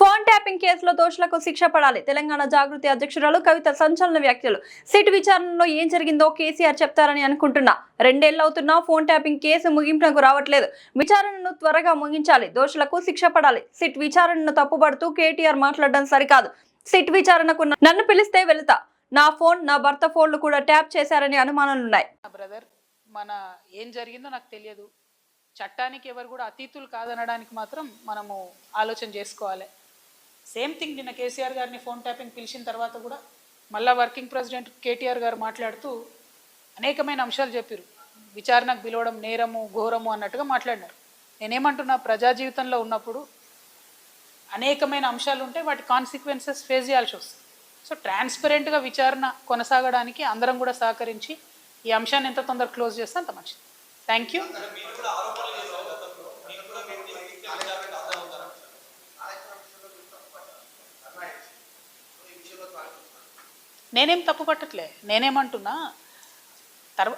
Phone tapping కేసులో దోషులకు శిక్ష పడాలి. తెలంగాణ జాగృతి అధ్యక్షురాలు కవిత సంచలన వ్యాఖ్యలు. సిట్ విచారణలో ఏం జరిగిందో కేసీఆర్ చెప్తారని అనుకుంటున్నా. 2 ఏళ్లవుతున్నా ఫోన్ ట్యాపింగ్ కేసు ముగింపునకు రావట్లేదు. విచారణను త్వరగా ముగించాలి. దోషులకు శిక్ష పడాలి. సిట్ విచారణను తప్పుపడుతూ కేటీఆర్ మాట్లాడడం సరికాదు. సిట్ విచారణకు నన్ను పిలిస్తే వెళుతా. నా ఫోన్, నా భర్త ఫోన్లు కూడా ట్యాప్ చేశారని అనుమానాలున్నాయి. బ్రదర్, మన ఏం జరిగిందో నాకు తెలియదు. చట్టానికి ఎవరు కూడా అతీతులు కాదనడానికి మాత్రం మనము ఆలోచన చేసుకోవాలి. సేమ్ థింగ్ నిన్న కేసీఆర్ గారిని ఫోన్ ట్యాపింగ్ పిలిచిన తర్వాత కూడా మళ్ళా వర్కింగ్ ప్రెసిడెంట్ కేటీఆర్ గారు మాట్లాడుతూ అనేకమైన అంశాలు చెప్పారు. విచారణకు పిలవడం నేరము, ఘోరము అన్నట్టుగా మాట్లాడినారు. నేనేమంటున్నా, ప్రజా జీవితంలో ఉన్నప్పుడు అనేకమైన అంశాలు ఉంటాయి, వాటి కాన్సిక్వెన్సెస్ ఫేస్ చేయాల్సి వస్తుంది. సో ట్రాన్స్పరెంట్గా విచారణ కొనసాగడానికి అందరం కూడా సహకరించి ఈ అంశాన్ని ఎంత తొందరగా క్లోజ్ చేస్తే అంత మంచిది. Thank you. నేనేం తప్పు పట్టట్లే. నేనేమంటున్నా,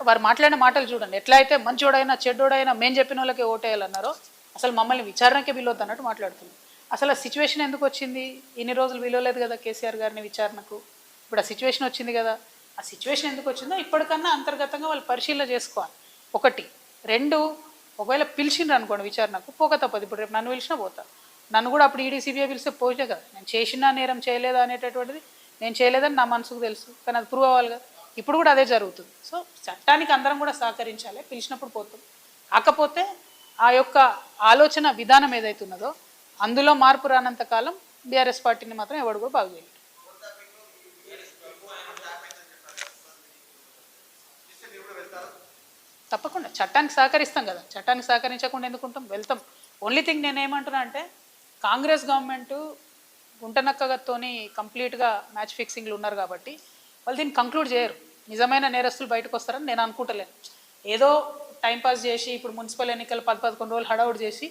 వారు మాట్లాడిన మాటలు చూడండి. ఎట్లా అయితే మంచోడైనా చెడ్డోడైనా మేము చెప్పిన వాళ్ళకే ఓటేయాలన్నారో, అసలు మమ్మల్ని విచారణకే పిలవద్దు అన్నట్టు మాట్లాడుతున్నాం. అసలు ఆ సిచ్యువేషన్ ఎందుకు వచ్చింది? ఇన్ని రోజులు పిలవలేదు కదా కేసీఆర్ గారిని విచారణకు. ఇప్పుడు ఆ సిచ్యువేషన్ వచ్చింది కదా. ఆ సిచ్యువేషన్ ఎందుకు వచ్చిందో ఇప్పటికన్నా అంతర్గతంగా వాళ్ళు పరిశీలన చేసుకోవాలి. 1, 2, ఒకవేళ పిలిచిండ్రు అనుకోండి విచారణకు, పోక తప్పదు. ఇప్పుడు రేపు నన్ను పిలిచినా పోతా. నన్ను కూడా అప్పుడు ఈడీ సిబిఐ పిలిస్తే పోతే కదా. నేను చేసినా నేరం చేయలేదా అనేటటువంటిది నేను చేయలేదని నా మనసుకు తెలుసు, కానీ అది ప్రూవ్ అవ్వాలి కదా. ఇప్పుడు కూడా అదే జరుగుతుంది. సో చట్టానికి అందరం కూడా సహకరించాలి. పిలిచినప్పుడు పోతాం. కాకపోతే ఆ యొక్క ఆలోచన విధానం ఏదైతున్నదో అందులో మార్పు రానంత కాలం బీఆర్ఎస్ పార్టీని మాత్రం ఎవడు కూడా బాగు చేయలేదు. తప్పకుండా చట్టానికి సహకరిస్తాం కదా. చట్టానికి సహకరించకుండా ఎందుకుంటాం? వెళ్తాం. ఓన్లీ థింగ్ నేనేమంటున్నా అంటే, కాంగ్రెస్ గవర్నమెంట్ గుంటనక్కగతోని కంప్లీట్గా మ్యాచ్ ఫిక్సింగ్లు ఉన్నారు కాబట్టి వాళ్ళు దీన్ని కంక్లూడ్ చేయరు. నిజమైన నేరస్తులు బయటకు వస్తారని నేను అనుకుంటలేను. ఏదో టైంపాస్ చేసి ఇప్పుడు మున్సిపల్ ఎన్నికలు 10-11 రోజులు హడావుడి చేసి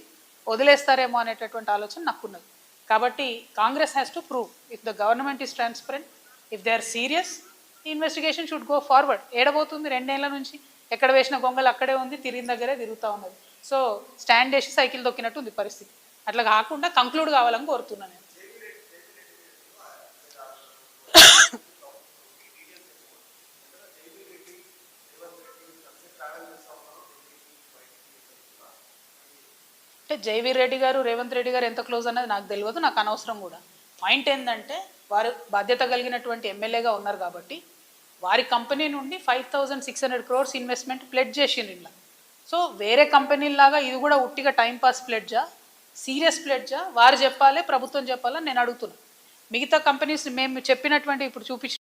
వదిలేస్తారేమో అనేటటువంటి ఆలోచన నాకున్నది. కాబట్టి Congress has to prove if the government is transparent, if they are serious, the investigation should go forward. ఏడబోతుంది 2 ఏళ్ల నుంచి? ఎక్కడ వేసిన గొంగలు అక్కడే ఉంది, తిరిగిన దగ్గరే తిరుగుతూ ఉన్నది. సో స్టాండ్ వేసి సైకిల్ దొక్కినట్టు ఉంది పరిస్థితి. అట్లా కాకుండా కంక్లూడ్ కావాలని కోరుతున్నాను నేను. అంటే జైవీర్ రెడ్డి గారు, రేవంత్ రెడ్డి గారు ఎంత క్లోజ్ అన్నది నాకు తెలియదు, నాకు అనవసరం కూడా. పాయింట్ ఏంటంటే, వారు బాధ్యత కలిగినటువంటి ఎమ్మెల్యేగా ఉన్నారు కాబట్టి వారి కంపెనీ నుండి 5,600 crores ఇన్వెస్ట్మెంట్ ప్లెడ్జ్ చేసిండ్రు ఇలా. సో వేరే కంపెనీలాగా ఇది కూడా ఉట్టిగా టైంపాస్ ప్లెడ్జా, సీరియస్ ప్లెడ్జా? వారు చెప్పాలి, ప్రభుత్వం చెప్పాలని నేను అడుగుతున్నాను. మిగతా కంపెనీస్ మేము చెప్పినటువంటి ఇప్పుడు చూపించిన